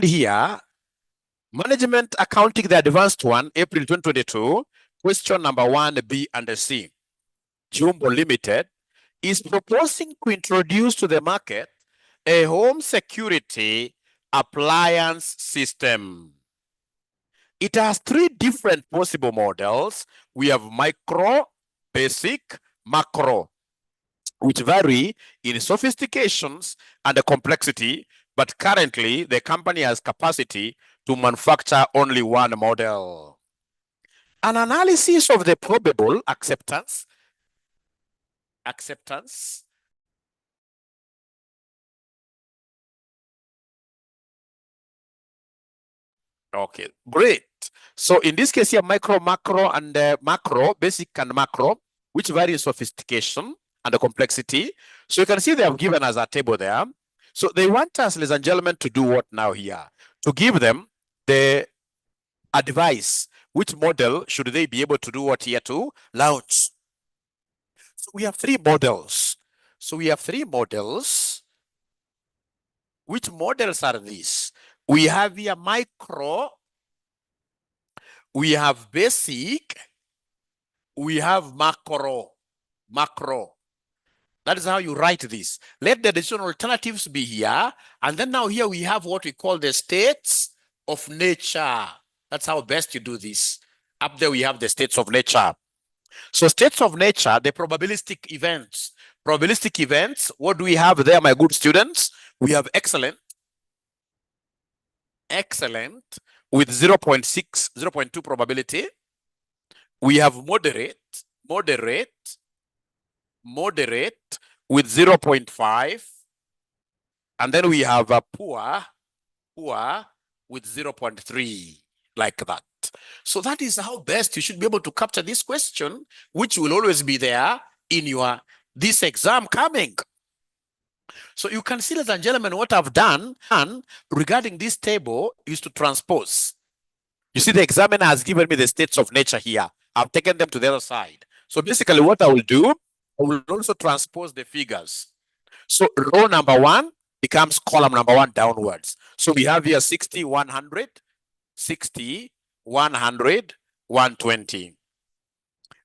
Here, Management Accounting, the advanced one, April 2022, question number 1, B and C. Jumbo Limited is proposing to introduce to the market a home security appliance system. It has 3 different possible models. We have micro, basic, macro, which vary in sophistications and the complexity, but currently the company has capacity to manufacture only one model. An analysis of the probable acceptance. Okay, great. So in this case here, micro, macro, and macro, basic and macro, which vary in sophistication and the complexity. So you can see they have given us a table there. So they want us, ladies and gentlemen, to do what now here? To give them the advice. Which model should they be able to do what here to launch? So we have 3 models. Which models are these? We have here micro, we have basic, we have macro. That is how you write this. Let the additional alternatives be here. And then now here we have what we call the states of nature. That's how best you do this. Up there we have the states of nature. So states of nature, the probabilistic events. Probabilistic events, what do we have there, my good students? We have excellent with 0.6, 0.2 probability. We have moderate with 0.5. And then we have a poor with 0.3, like that. So that is how best you should be able to capture this question, which will always be there in your this exam coming. So you can see, ladies and gentlemen, what I've done regarding this table is to transpose. You see, the examiner has given me the states of nature here. I've taken them to the other side. So basically what I will do, I will also transpose the figures. So row number 1 becomes column number 1 downwards. So we have here 60, 100, 60, 100, 120.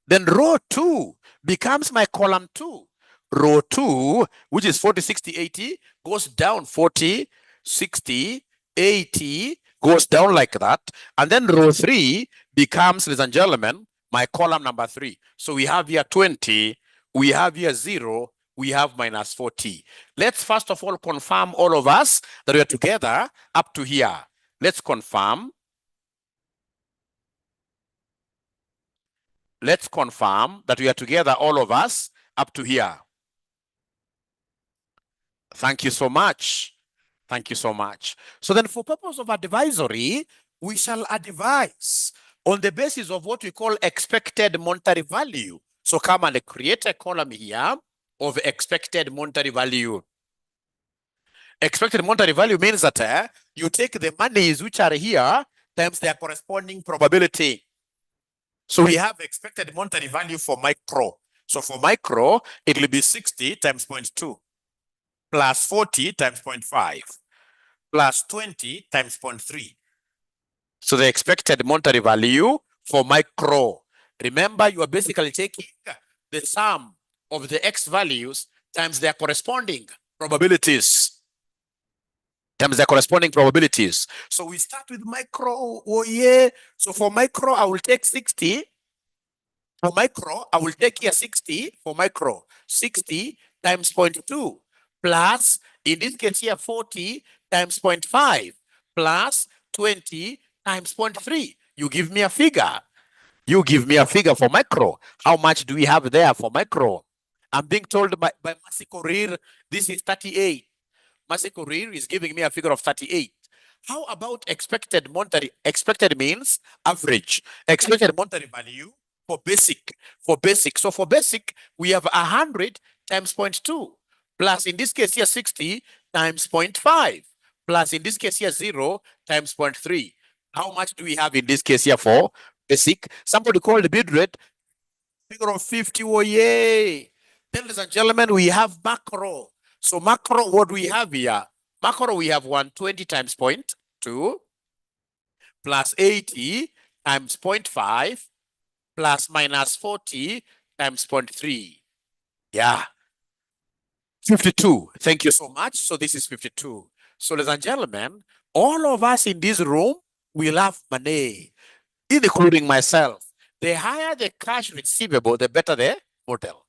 Then row 2 becomes my column 2. Row 2, which is 40, 60, 80, goes down 40, 60, 80, goes down like that. And then row 3 becomes, ladies and gentlemen, my column number 3. So we have here 20, we have here 0, we have minus 40. Let's first of all confirm, all of us, that we are together up to here. Let's confirm. Let's confirm that we are together, all of us, up to here. Thank you so much. Thank you so much. So then for purpose of advisory, we shall advise on the basis of what we call expected monetary value. So come and create a column here of expected monetary value. Expected monetary value means that you take the monies which are here times their corresponding probability. So we have expected monetary value for micro. So for micro, it will be 60 times 0.2 plus 40 times 0.5 plus 20 times 0.3. So the expected monetary value for micro. Remember, you are basically taking the sum of the X values times their corresponding probabilities. So we start with micro. Oh yeah. So for micro, I will take 60. For micro, I will take here 60 for micro. 60 times 0.2 plus, in this case here, 40 times 0.5 plus 20 times 0.3. You give me a figure. You give me a figure for micro. How much do we have there for micro? I'm being told by Mercy Korir, this is 38. Mercy Korir is giving me a figure of 38. How about expected monetary? Expected means average. Expected monetary value for basic. So for basic, we have 100 times 0.2 plus, in this case here, 60 times 0.5 plus, in this case here, 0 times 0.3. How much do we have in this case here for basic? Somebody called the bid rate figure of 50. Oh yeah. Then, ladies and gentlemen, we have macro. So macro, what do we have here? Macro, we have 120 times 0.2 52 plus 80 times 0.5 plus minus 40 times 0.3. Yeah. 52. Thank you so much. So this is 52. So ladies and gentlemen, all of us in this room will have money, including myself. The higher the cash receivable, the better the model.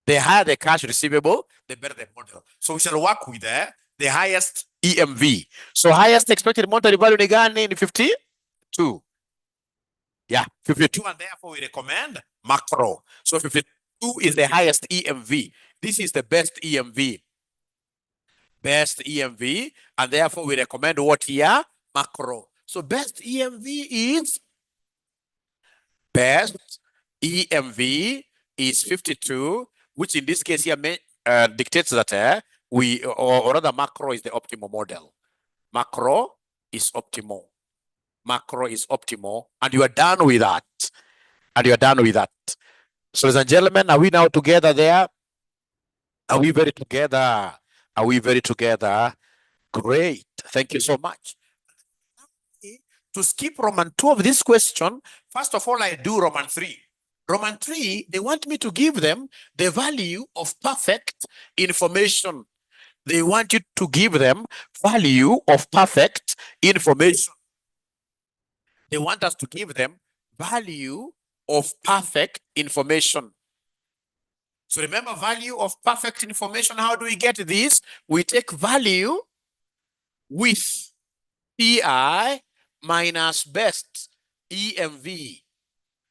The higher the cash receivable, the better the model. So we shall work with the highest EMV. So highest expected monetary value in 52. Yeah, 52, and therefore we recommend macro. So 52 is the highest EMV. This is the best EMV. Best EMV, and therefore we recommend what here? Macro. So best EMV is 52, which in this case here dictates that or rather macro is the optimal model. Macro is optimal. Macro is optimal, and you are done with that. And you are done with that. So ladies and gentlemen, are we now together there? Are we very together? Are we very together? Great. Thank you so much. To skip Roman 2 of this question, first of all, I do Roman 3. Roman 3, they want me to give them the value of perfect information. They want you to give them value of perfect information. They want us to give them value of perfect information. So remember, value of perfect information. How do we get this? We take value with PI minus best EMV.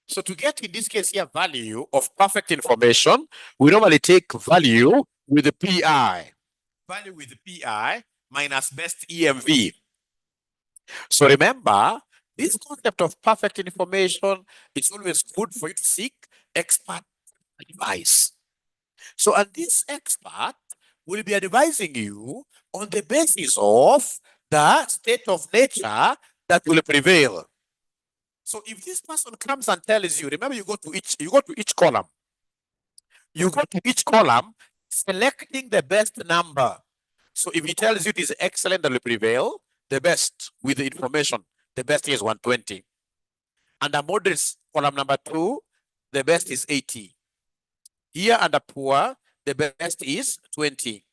So to get, in this case here, value of perfect information, we normally take value with the PI. Value with the PI minus best EMV. So remember, this concept of perfect information, it's always good for you to seek expert advice. So, and this expert will be advising you on the basis of the state of nature that will prevail. So if this person comes and tells you, remember, you go to each column. You go to each column selecting the best number. So if he tells you it is excellent, that will prevail, the best with the information, the best is 120. Under moderates, column number 2, the best is 80. Here under poor, the best is 20.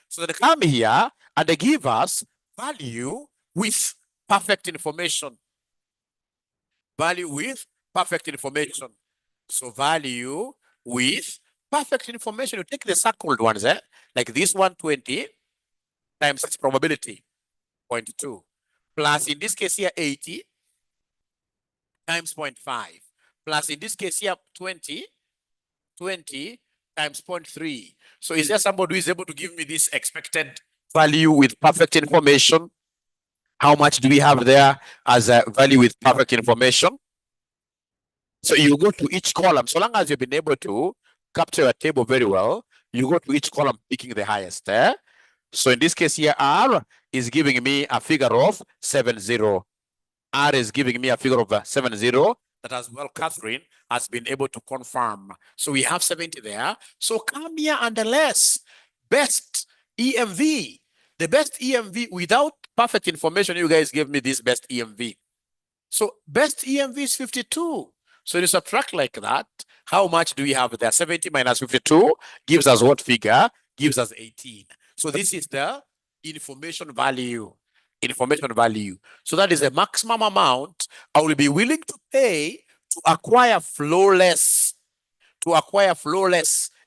So they come here and they give us value with perfect information. Value with perfect information. So value with perfect information. You take the circled ones, like this 120 times its probability, 0.2, plus in this case here 80 times 0.5, plus in this case here 20 times 0.3. So is there somebody who is able to give me this expected value with perfect information? How much do we have there as a value with perfect information? So you go to each column. So long as you've been able to capture a table very well, you go to each column picking the highest. So in this case here, R is giving me a figure of 70. R is giving me a figure of 70. That as well, Catherine has been able to confirm. So we have 70 there. So come here and the less best EMV. The best EMV without perfect information, you guys gave me this best EMV. So best EMV is 52. So you subtract like that. How much do we have there? 70 minus 52 gives us what figure? Gives us 18. So this is the information value. Information value. So that is the maximum amount I will be willing to pay to acquire flawless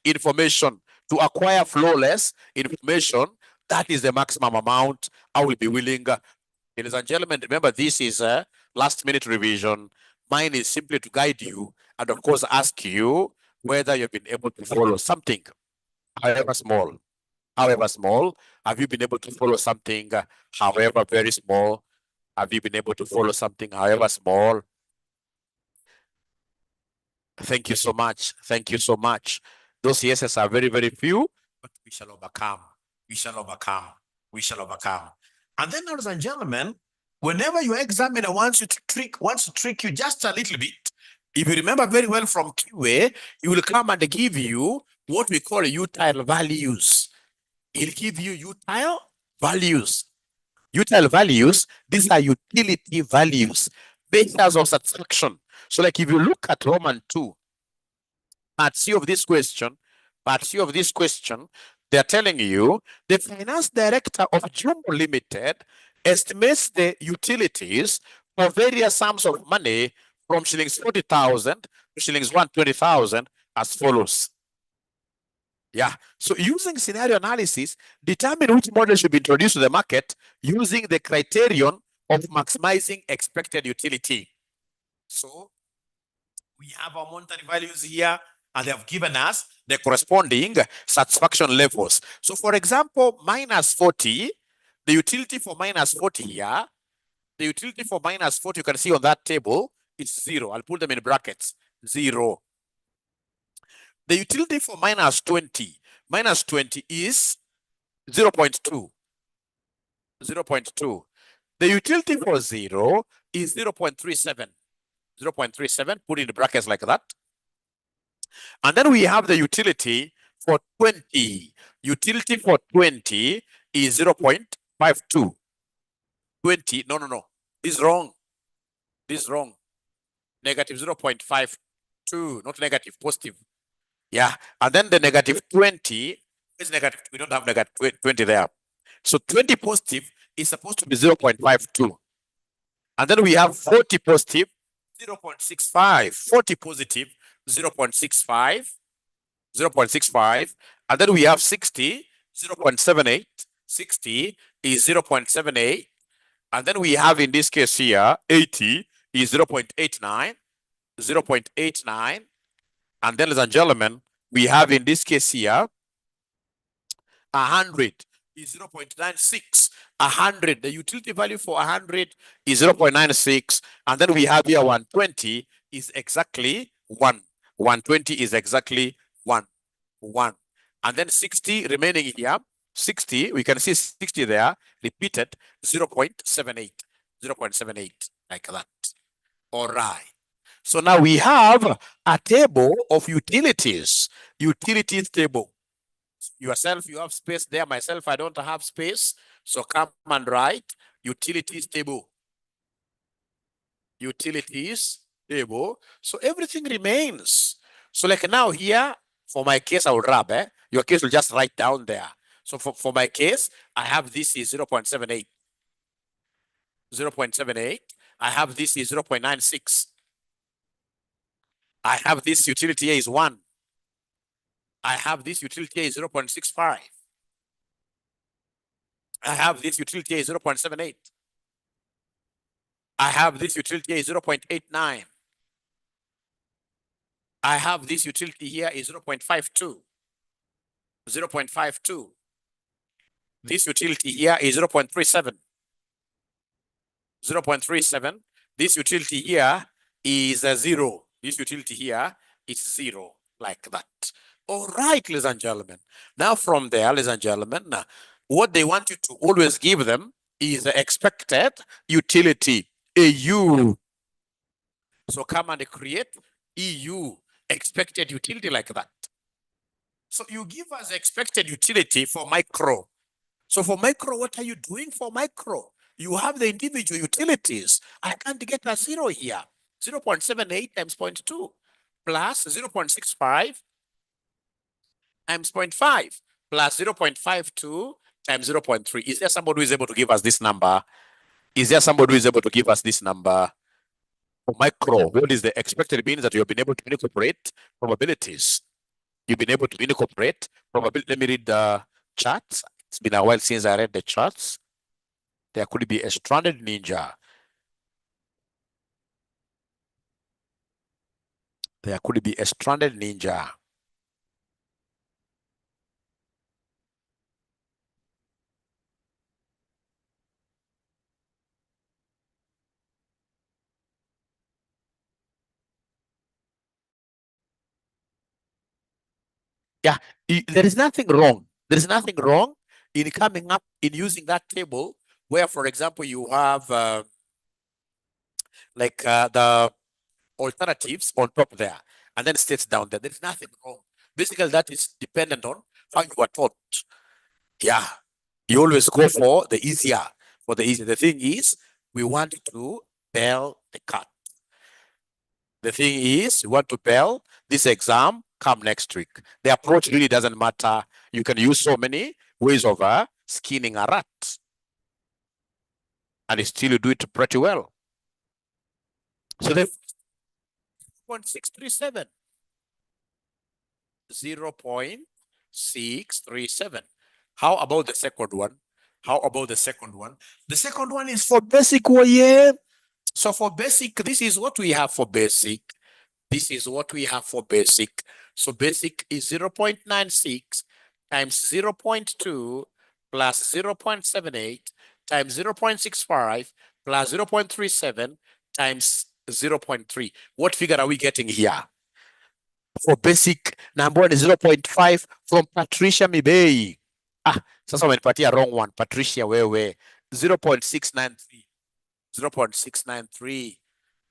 information. To acquire flawless information, that is the maximum amount I will be willing. Ladies and gentlemen, remember, this is a last-minute revision. Mine is simply to guide you and, of course, ask you whether you've been able to follow something, however small. However small, have you been able to follow something, however very small? Have you been able to follow something, however small? Thank you so much. Thank you so much. Those yeses are very, very few, but we shall overcome. We shall overcome. We shall overcome. And then, ladies and gentlemen, whenever your examiner wants to trick you just a little bit, if you remember very well from QA, he will come and give you what we call utile values. He'll give you utile values. Util values, these are utility values, measures of satisfaction. So like if you look at Roman 2, part C of this question, they're telling you the finance director of Jumbo Limited estimates the utilities for various sums of money from shillings 40,000 to shillings 120,000 as follows. Yeah, so using scenario analysis, determine which model should be introduced to the market using the criterion of maximizing expected utility. So we have our monetary values here, and they have given us the corresponding satisfaction levels. So for example, minus 40, the utility for minus 40 here, the utility for minus 40, you can see on that table, is 0. I'll put them in brackets, 0. The utility for minus 20 is 0.2. 0.2. The utility for 0 is 0.37. 0.37, put in the brackets like that. And then we have the utility for 20. Utility for 20 is 0.52. 20, no. This is wrong. This is wrong. Negative 0.52, not negative, positive. Yeah, and then the negative 20 is negative. We don't have negative 20 there. So 20 positive is supposed to be 0.52. And then we have 40 positive, 0.65. 40 positive, 0.65. 0.65. And then we have 60, 0.78. 60 is 0.78. And then we have in this case here, 80 is 0.89. 0.89. And then, ladies and gentlemen, we have in this case here, 100 is 0.96. 100, the utility value for 100 is 0.96. And then we have here 120 is exactly 1. 120 is exactly 1. And then 60 remaining here, 60, we can see 60 there, repeated, 0.78. 0.78, like that. All right. So now we have a table of utilities. Utilities table. Yourself, you have space there. Myself, I don't have space. So come and write utilities table. Utilities table. So everything remains. So like now here, for my case, I will rub. Your case will just write down there. So for my case, I have this is 0.78. 0.78. I have this is 0.96. I have this utility here is 1. I have this utility here is 0.65. I have this utility here is 0.78. I have this utility here is 0.89. I have this utility here is 0.52. 0.52. This utility here is 0.37. 0.37. This utility here is 0. This utility here is 0, like that. All right, ladies and gentlemen. Now from there, ladies and gentlemen, what they want you to always give them is the expected utility, AU. So come and create EU, expected utility like that. So you give us expected utility for micro. So for micro, what are you doing for micro? You have the individual utilities. I can't get a 0 here. 0.78 times 0.2 plus 0.65 times 0.5 plus 0.52 times 0.3. Is there somebody who is able to give us this number? Is there somebody who is able to give us this number? For micro, what is the expected means that you have been able to incorporate probabilities? You've been able to incorporate probability. Let me read the charts. It's been a while since I read the charts. There could be a stranded ninja. There could be a stranded ninja. Yeah, there is nothing wrong. There is nothing wrong in coming up in using that table where, for example, you have the alternatives on top there and then states down there. There is nothing wrong. Basically, that is dependent on how you are taught. Yeah, you always go for the easier. for the easy. The thing is, we want to bail the cat. The thing is, we want to bail this exam come next week. The approach really doesn't matter. You can use so many ways of skinning a rat, and still do it pretty well. So the 0.637. 0.637. How about the second one? How about the second one? The second one is for basic. Yeah. So for basic, this is what we have for basic. This is what we have for basic. So basic is 0.96 times 0.2 plus 0.78 times 0.65 plus 0.37 times 0.3. What figure are we getting here? For basic, number one is 0.5 from Patricia Mibei. Sasa wamenipatia wrong one. Patricia wewe. 0.693. 0.693.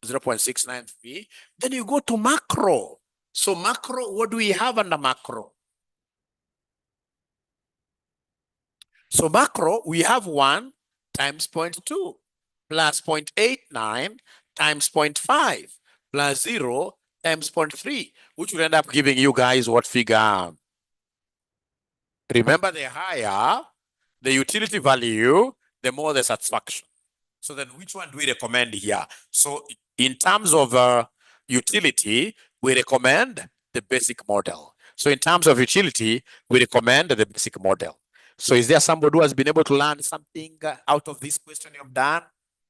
0.693. Then you go to macro. So macro, what do we have under macro? So macro, we have 1 times 0.2 plus 0.89 times 0.5 plus 0 times 0.3, which will end up giving you guys what figure? Remember, the higher the utility value, the more the satisfaction. So then which one do we recommend here? So in terms of utility, we recommend the basic model. So in terms of utility, we recommend the basic model. So is there somebody who has been able to learn something out of this question you've done?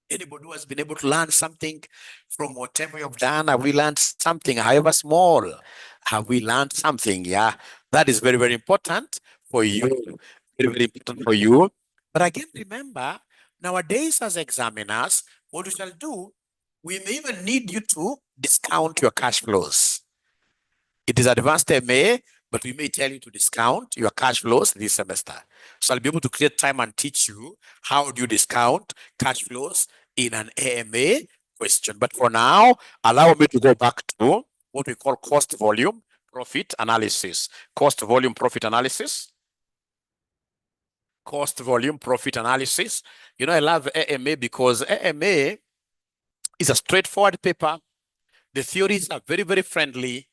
Anybody who has been able to learn something from whatever you've done? Have we learned something, however small? Have we learned something? Yeah, that is very, very important for you. Very, very important for you. But again, remember, nowadays as examiners, what we shall do, we may even need you to discount your cash flows. It is advanced MA, but we may tell you to discount your cash flows this semester. So I'll be able to create time and teach you how do you discount cash flows in an AMA question. But for now, allow me to go back to what we call cost volume profit analysis. Cost volume profit analysis. Cost volume profit analysis. You know, I love AMA because AMA is a straightforward paper. The theories are very, very friendly.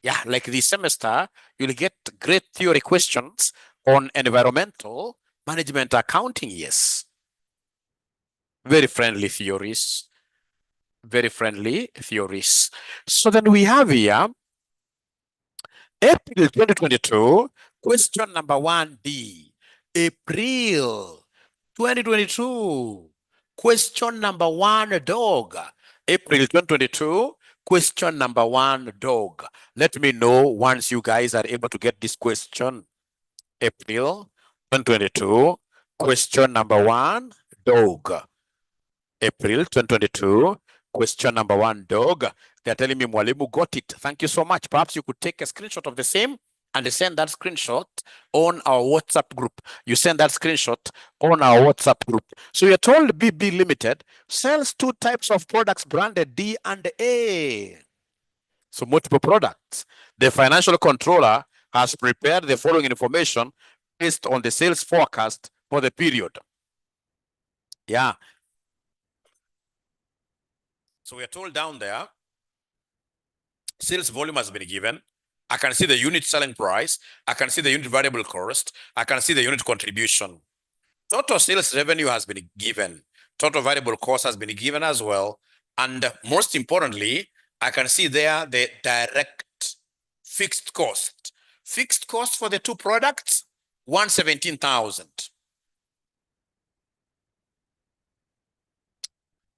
Yeah, like this semester, you'll get great theory questions on environmental management accounting. Yes. Very friendly theories. Very friendly theories. So then we have here April 2022, question number 1D. April 2022, question number 1, dog. April 2022, question number 1, dog. Let me know once you guys are able to get this question. April 2022, question number 1, dog. April 2022, question number 1, dog. They're telling me Mwalimu got it. Thank you so much. Perhaps you could take a screenshot of the same and send that screenshot on our WhatsApp group. You send that screenshot on our WhatsApp group. So you're told BB Limited sells 2 types of products branded D and A. So multiple products. The financial controller has prepared the following information based on the sales forecast for the period. Yeah. So we are told down there, sales volume has been given. I can see the unit selling price. I can see the unit variable cost. I can see the unit contribution. Total sales revenue has been given. Total variable cost has been given as well. And most importantly, I can see there the direct fixed cost. Fixed cost for the 2 products, 117,000.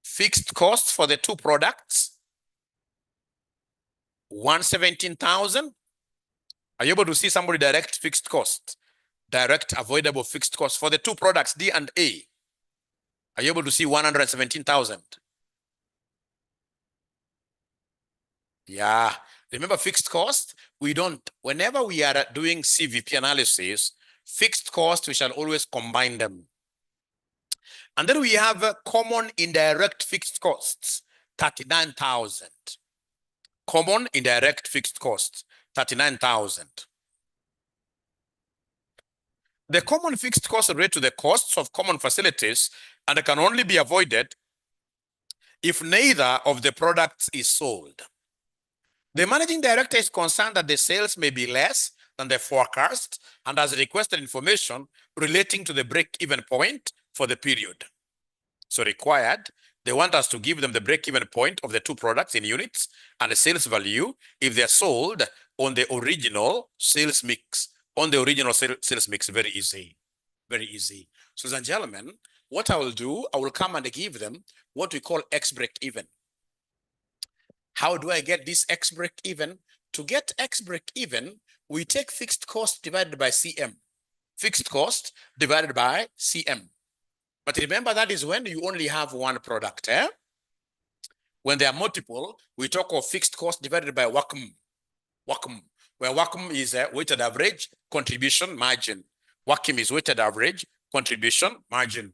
Fixed cost for the 2 products, 117,000. Are you able to see somebody direct fixed cost? Direct avoidable fixed cost for the 2 products, D and A. Are you able to see 117,000? Yeah. Remember fixed cost? We don't, whenever we are doing CVP analysis, fixed cost, we shall always combine them. And then we have common indirect fixed costs, 39,000. Common indirect fixed costs, 39,000. The common fixed costs relate to the costs of common facilities and can only be avoided if neither of the products is sold. The managing director is concerned that the sales may be less than the forecast and has requested information relating to the break-even point for the period. So required, they want us to give them the break-even point of the two products in units and the sales value if they're sold on the original sales mix. On the original sales mix, very easy, very easy. So ladies and gentlemen, what I will do, I will come and give them what we call X break-even. How do I get this X break-even? To get X break-even, we take fixed cost divided by CM. Fixed cost divided by CM. But remember, that is when you only have one product. When there are multiple, we talk of fixed cost divided by WACM. WACM, where WACM is a weighted average contribution margin. WACM is weighted average contribution margin.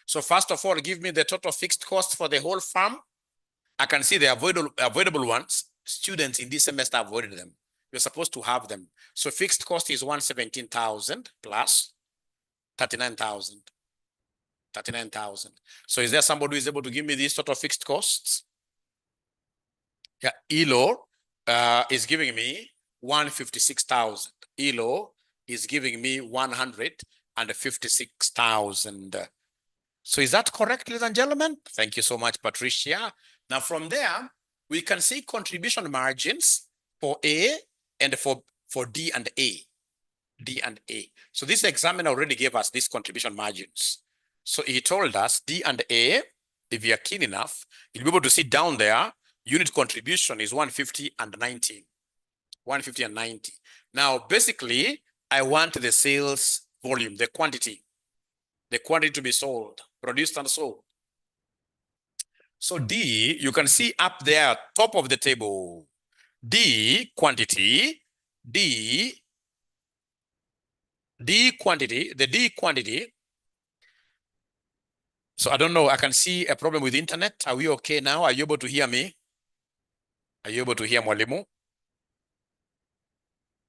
So first of all, give me the total fixed cost for the whole firm. I can see the avoidable ones. Students in this semester avoided them. You're supposed to have them. So fixed cost is 117,000 plus 39,000. 39,000. So is there somebody who is able to give me these total fixed costs? Yeah, ELO is giving me 156,000. ELO is giving me 156,000. So is that correct, ladies and gentlemen? Thank you so much, Patricia. Now from there, we can see contribution margins for A and for D and A. D and A. So this examiner already gave us these contribution margins. So he told us D and A, if you are keen enough, you'll be able to see down there, unit contribution is 150 and 90. 150 and 90. Now, basically, I want the sales volume, the quantity to be sold, produced and sold. So D, you can see up there, top of the table, D quantity, the D quantity. So I don't know, I can see a problem with the internet. Are we okay now? Are you able to hear me? Are you able to hear Mwalimu?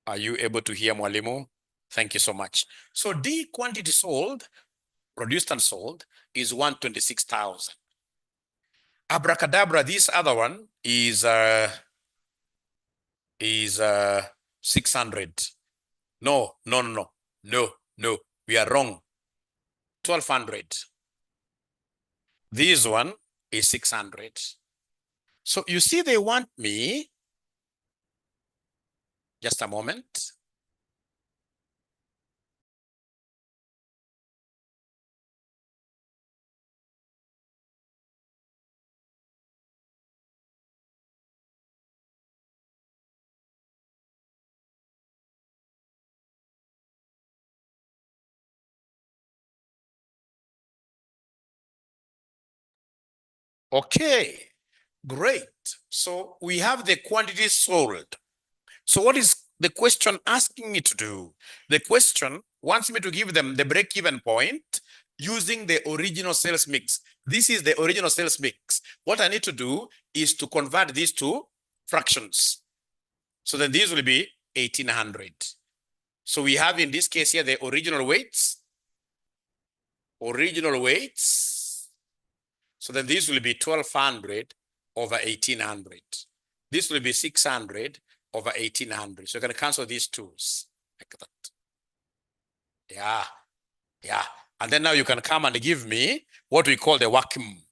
Are you able to hear Mwalimu? Thank you so much. So D quantity sold, produced and sold, is 126,000. Abracadabra, this other one is 600. No, we are wrong. 1,200. This one is 600. So you see, they want me, just a moment. Okay, great. So we have the quantity sold. So what is the question asking me to do? The question wants me to give them the break-even point using the original sales mix. This is the original sales mix. What I need to do is to convert these to fractions. So then these will be 1,800. So we have in this case here the original weights. So then this will be 1,200 over 1,800. This will be 600 over 1,800. So you're going to cancel these twos like that. Yeah. And then now you can come and give me what we call the WACM.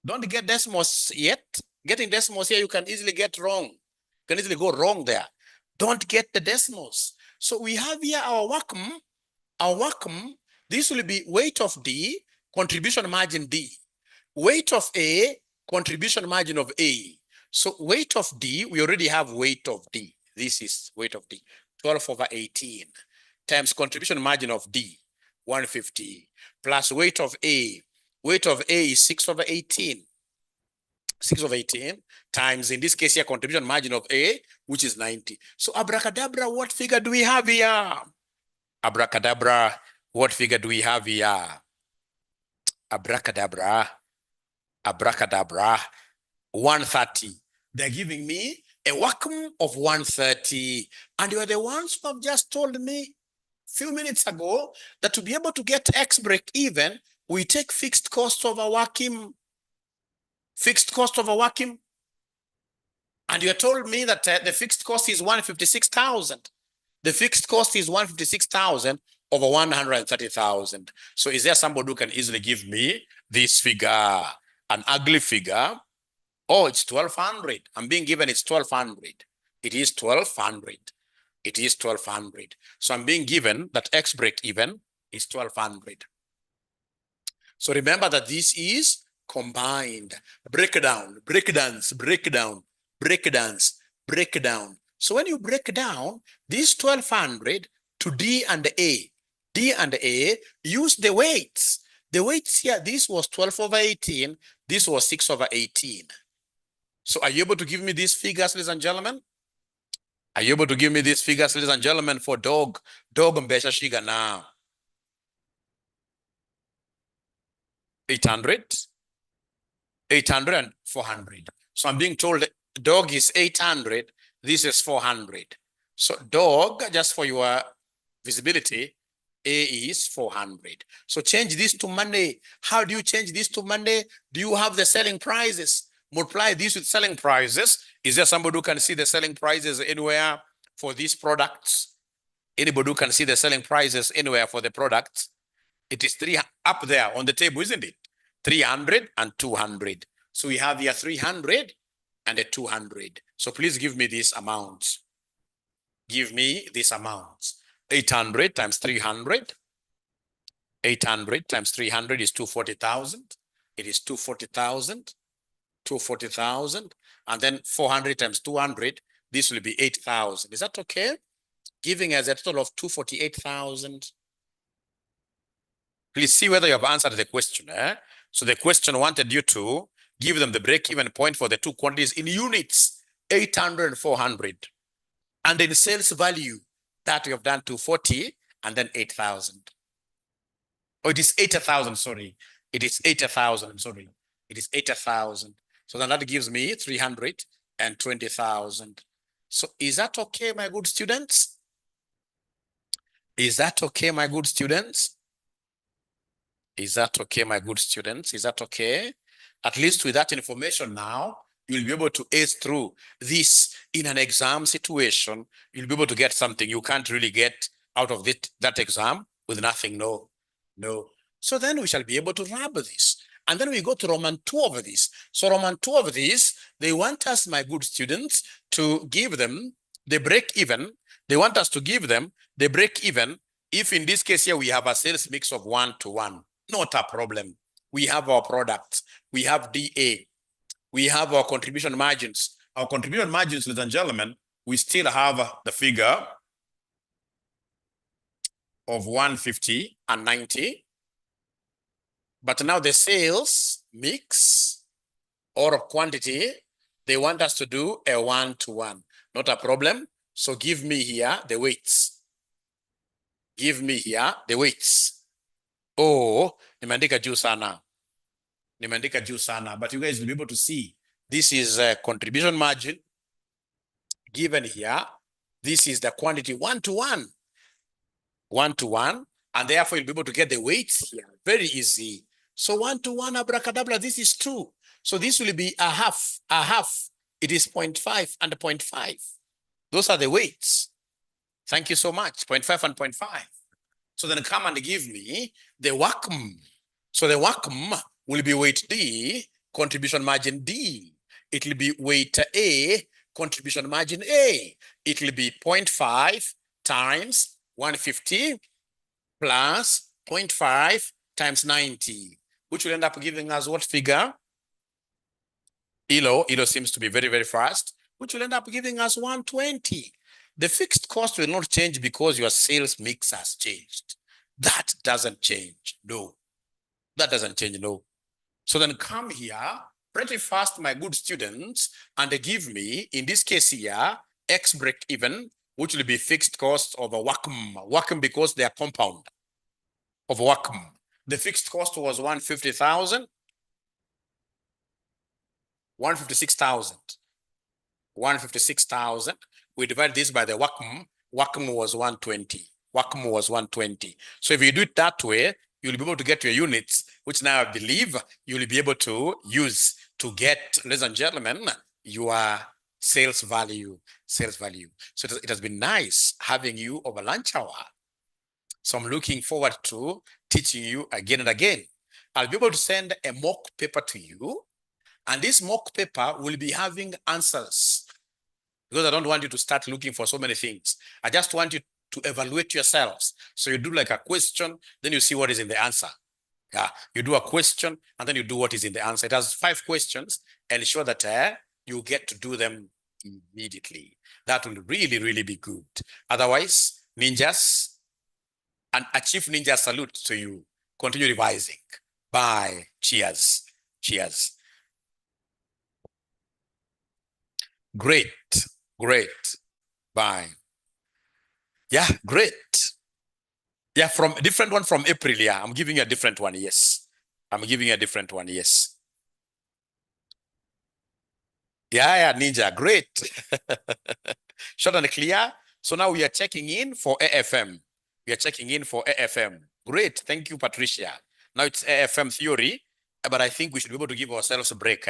Don't get decimals yet. Getting decimals here, you can easily get wrong. You can easily go wrong there. Don't get the decimals. So we have here our WACM. Our WACM, this will be weight of D, contribution margin D. Weight of A, contribution margin of A. So weight of D, we already have weight of D. This is weight of D, 12 over 18 times contribution margin of D, 150, plus weight of A. Weight of A is 6 over 18. 6 over 18 times, in this case here, contribution margin of A, which is 90. So abracadabra, what figure do we have here? Abracadabra, what figure do we have here? Abracadabra, 130. They're giving me a WACM of 130. And you are the ones who have just told me few minutes ago that to be able to get X break even, we take fixed cost over working, and you told me that the fixed cost is 156,000. The fixed cost is 156,000 over 130,000. So is there somebody who can easily give me this figure, an ugly figure? Oh, it's 1,200. I'm being given it's 1,200. It is 1,200. It is 1,200. So I'm being given that X break even is 1,200. So remember that this is combined. Breakdown. So when you break down this 1,200 to D and A, use the weights. The weights here, this was 12 over 18. This was 6 over 18. So are you able to give me these figures, ladies and gentlemen? Are you able to give me these figures, ladies and gentlemen, for dog mbesha shiga now? 800, 800 and 400. So I'm being told dog is 800. This is 400. So dog, just for your visibility, A is 400. So change this to money. How do you change this to money? Do you have the selling prices? Multiply this with selling prices. Is there somebody who can see the selling prices anywhere for these products? Anybody who can see the selling prices anywhere for the products? It is 3 up there on the table, isn't it? 300 and 200. So we have here 300 and a 200. So please give me these amounts. Give me these amounts. 800 times 300. 800 times 300 is 240,000. It is 240,000. 240,000. And then 400 times 200. This will be 8,000. Is that okay? Giving us a total of 248,000. Please see whether you have answered the question. So the question wanted you to give them the break-even point for the two quantities in units, 800 and 400. And in sales value, that we have done 240 and then 8,000. Oh, it is 80,000, sorry. It is 80,000, sorry. It is 80,000. So then that gives me 320,000. So is that okay, my good students? Is that okay, my good students? Is that okay, my good students? Is that okay? At least with that information now, you'll be able to ace through this in an exam situation. You'll be able to get something you can't really get out of that exam with nothing. No. So then we shall be able to rub this. And then we go to Roman 2 over this. So Roman 2 over this, they want us, my good students, to give them the break even. They want us to give them the break even. If in this case here, we have a sales mix of 1-to-1, not a problem. We have our products. We have DA. We have our contribution margins. Our contribution margins, ladies and gentlemen, we still have the figure of 150 and 90. But now the sales mix or quantity, they want us to do a 1-to-1. Not a problem. So give me here the weights. Give me here the weights. Oh, nimeandika juu sana. Nimeandika juu sana. But you guys will be able to see. This is a contribution margin given here. This is the quantity 1-to-1. 1-to-1. And therefore you'll be able to get the weights here. Very easy. So 1-to-1 abracadabra, this is 2. So this will be a half. It is 0.5 and 0.5. Those are the weights. Thank you so much. 0.5 and 0.5. So then come and give me the WACM. So the WACM will be weight D, contribution margin D. It will be weight A, contribution margin A. It will be 0.5 times 150 plus 0.5 times 90, which will end up giving us what figure? ELO seems to be very, very fast, which will end up giving us 120. The fixed cost will not change because your sales mix has changed. That doesn't change, no. That doesn't change, no. So then come here pretty fast, my good students, and give me, in this case here, X break even, which will be fixed cost of a WACM. WACM because they are compound of WACM. The fixed cost was 150,000. 156,000. 156,000. We divide this by the WACM. WACM was 120. WACM was 120. So if you do it that way, you'll be able to get your units, which now I believe you'll be able to use to get, ladies and gentlemen, your sales value. So it has been nice having you over lunch hour. So I'm looking forward to teaching you again and again. I'll be able to send a mock paper to you, and this mock paper will be having answers, because I don't want you to start looking for so many things. I just want you to evaluate yourselves. So you do like a question, then you see what is in the answer. Yeah, you do a question, and then you do what is in the answer. It has 5 questions, and ensure that you get to do them immediately. That will really, really be good. Otherwise, ninjas, and a chief ninja salute to you. Continue revising. Bye. Cheers. Cheers. Great. Bye. Yeah, great. Yeah, from a different one from April. Yeah, I'm giving you a different one. Yes. I'm giving you a different one. Yes. Yeah, Ninja. Great. Short and clear. So now we are checking in for AFM. Great. Thank you, Patricia. Now it's AFM theory, but I think we should be able to give ourselves a break.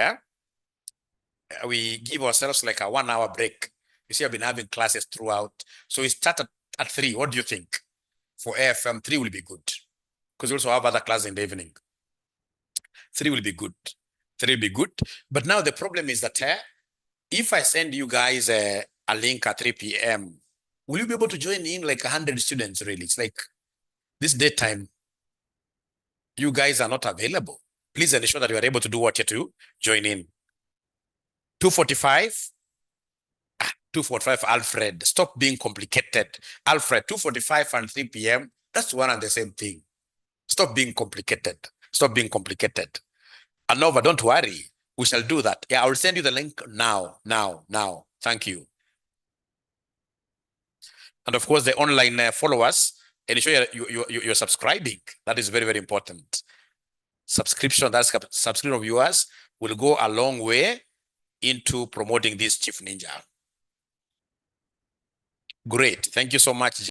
We give ourselves like a 1 hour break. You see, I've been having classes throughout. So we start at 3. What do you think? For AFM, 3 will be good, because we also have other classes in the evening. 3 will be good. But now the problem is that if I send you guys a link at 3 p.m., will you be able to join in like 100 students, really? It's like this daytime, you guys are not available. Please ensure that you are able to do what you to join in. 2:45. 2:45, Alfred. Stop being complicated. Alfred, 2:45 and 3 p.m., that's one and the same thing. Stop being complicated. And Nova, don't worry. We shall do that. Yeah, I will send you the link now. Thank you. And of course, the online followers, ensure you're subscribing. That is very, very important. Subscription of viewers will go a long way into promoting this Chief Ninja. Great. Thank you so much.